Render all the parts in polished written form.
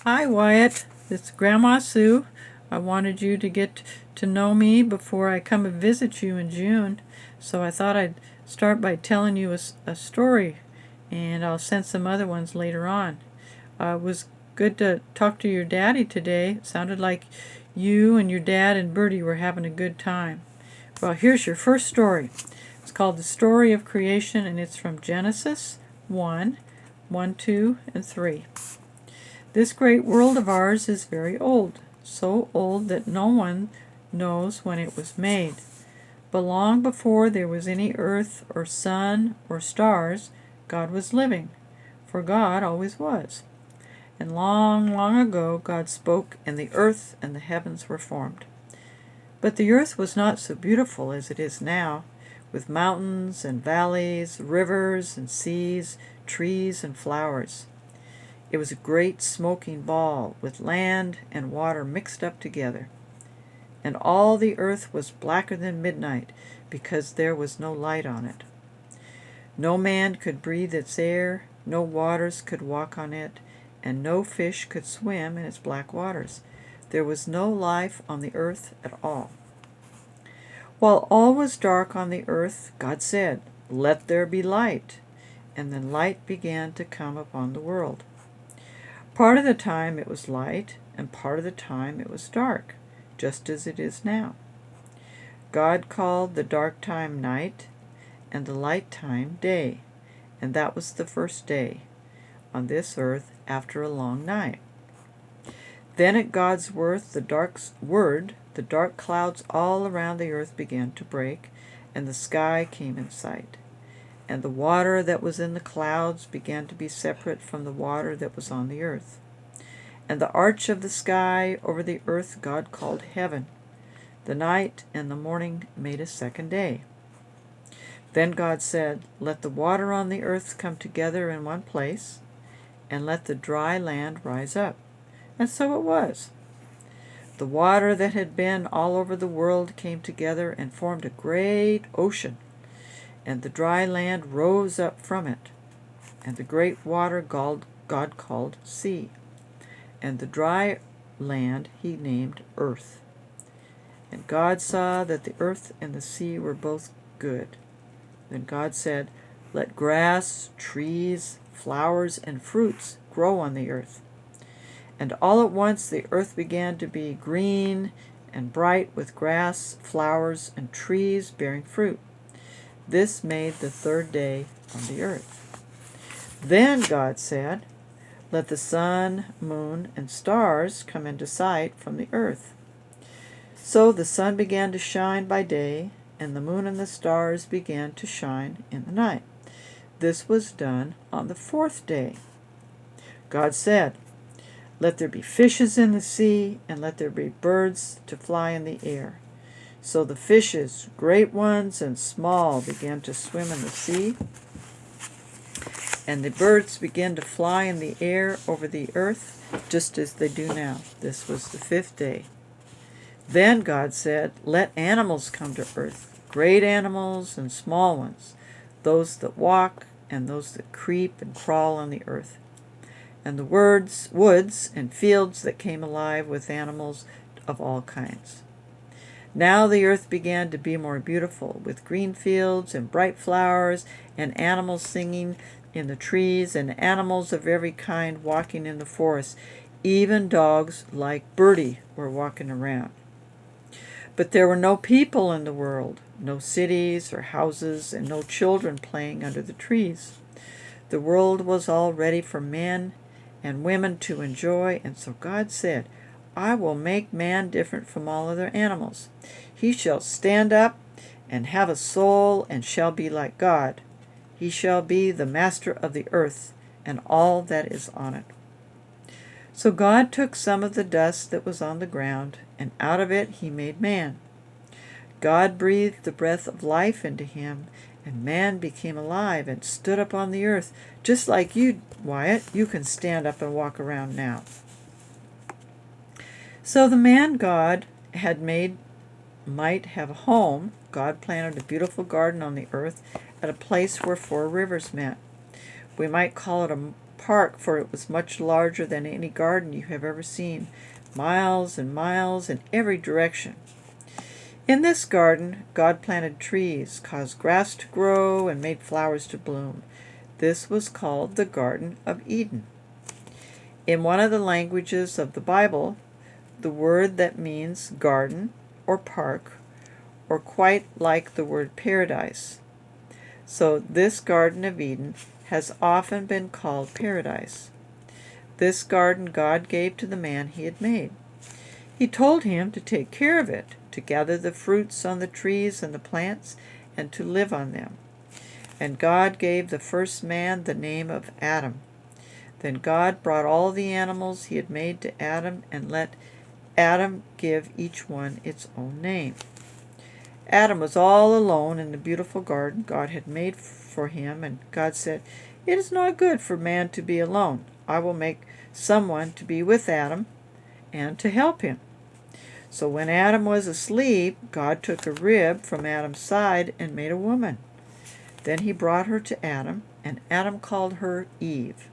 Hi, Wyatt. It's Grandma Sue. I wanted you to get to know me before I come and visit you in June, so I thought I'd start by telling you a story, and I'll send some other ones later on. It was good to talk to your daddy today. It sounded like you and your dad and Bertie were having a good time. Well, here's your first story. It's called The Story of Creation, and it's from Genesis 1, 1, 2, and 3. This great world of ours is very old, so old that no one knows when it was made. But long before there was any earth or sun or stars, God was living, for God always was. And long, long ago God spoke, and the earth and the heavens were formed. But the earth was not so beautiful as it is now, with mountains and valleys, rivers and seas, trees and flowers. It was a great smoking ball, with land and water mixed up together. And all the earth was blacker than midnight, because there was no light on it. No man could breathe its air, no waters could walk on it, and no fish could swim in its black waters. There was no life on the earth at all. While all was dark on the earth, God said, "Let there be light." And then light began to come upon the world. Part of the time it was light, and part of the time it was dark, just as it is now. God called the dark time night, and the light time day, and that was the first day on this earth after a long night. Then at God's word, the dark clouds all around the earth began to break, and the sky came in sight. And the water that was in the clouds began to be separate from the water that was on the earth. And the arch of the sky over the earth God called heaven. The night and the morning made a second day. Then God said, "Let the water on the earth come together in one place, and let the dry land rise up." And so it was. The water that had been all over the world came together and formed a great ocean, and the dry land rose up from it. And the great water God called sea, and the dry land he named earth. And God saw that the earth and the sea were both good. Then God said, "Let grass, trees, flowers, and fruits grow on the earth." And all at once the earth began to be green and bright with grass, flowers, and trees bearing fruit. This made the third day on the earth. Then God said, "Let the sun, moon, and stars come into sight from the earth." So the sun began to shine by day, and the moon and the stars began to shine in the night. This was done on the fourth day. God said, "Let there be fishes in the sea, and let there be birds to fly in the air." So the fishes, great ones and small, began to swim in the sea, and the birds began to fly in the air over the earth, just as they do now. This was the fifth day. Then God said, "Let animals come to earth, great animals and small ones, those that walk and those that creep and crawl on the earth, and the woods and fields that came alive with animals of all kinds." Now the earth began to be more beautiful, with green fields and bright flowers, and animals singing in the trees, and animals of every kind walking in the forest. Even dogs like Bertie were walking around. But there were no people in the world, no cities or houses, and no children playing under the trees. The world was all ready for men and women to enjoy, and so God said, "I will make man different from all other animals. He shall stand up and have a soul and shall be like God. He shall be the master of the earth and all that is on it." So God took some of the dust that was on the ground, and out of it he made man. God breathed the breath of life into him, and man became alive and stood up on the earth, just like you, Wyatt. You can stand up and walk around now. So the man God had made might have a home. God planted a beautiful garden on the earth at a place where four rivers met. We might call it a park, for it was much larger than any garden you have ever seen, miles and miles in every direction. In this garden, God planted trees, caused grass to grow, and made flowers to bloom. This was called the Garden of Eden. In one of the languages of the Bible, the word that means garden or park, or quite like the word paradise. So this Garden of Eden has often been called paradise. This garden God gave to the man he had made. He told him to take care of it, to gather the fruits on the trees and the plants, and to live on them. And God gave the first man the name of Adam. Then God brought all the animals he had made to Adam and let Adam give each one its own name. Adam was all alone in the beautiful garden God had made for him, and God said, "It is not good for man to be alone. I will make someone to be with Adam and to help him." So when Adam was asleep, God took a rib from Adam's side and made a woman. Then he brought her to Adam, and Adam called her Eve.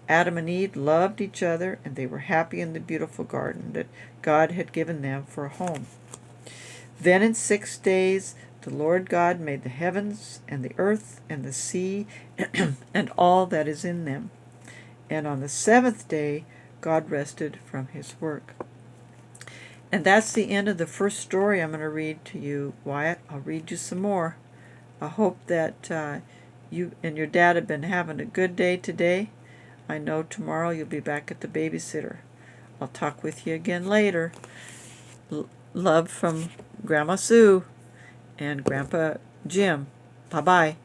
Adam and Eve loved each other, and they were happy in the beautiful garden that God had given them for a home. Then in 6 days the Lord God made the heavens and the earth and the sea and all that is in them. And on the seventh day God rested from his work. And that's the end of the first story I'm going to read to you, Wyatt. I'll read you some more. I hope that you and your dad have been having a good day today. I know tomorrow you'll be back at the babysitter. I'll talk with you again later. Love from Grandma Sue and Grandpa Jim. Bye-bye.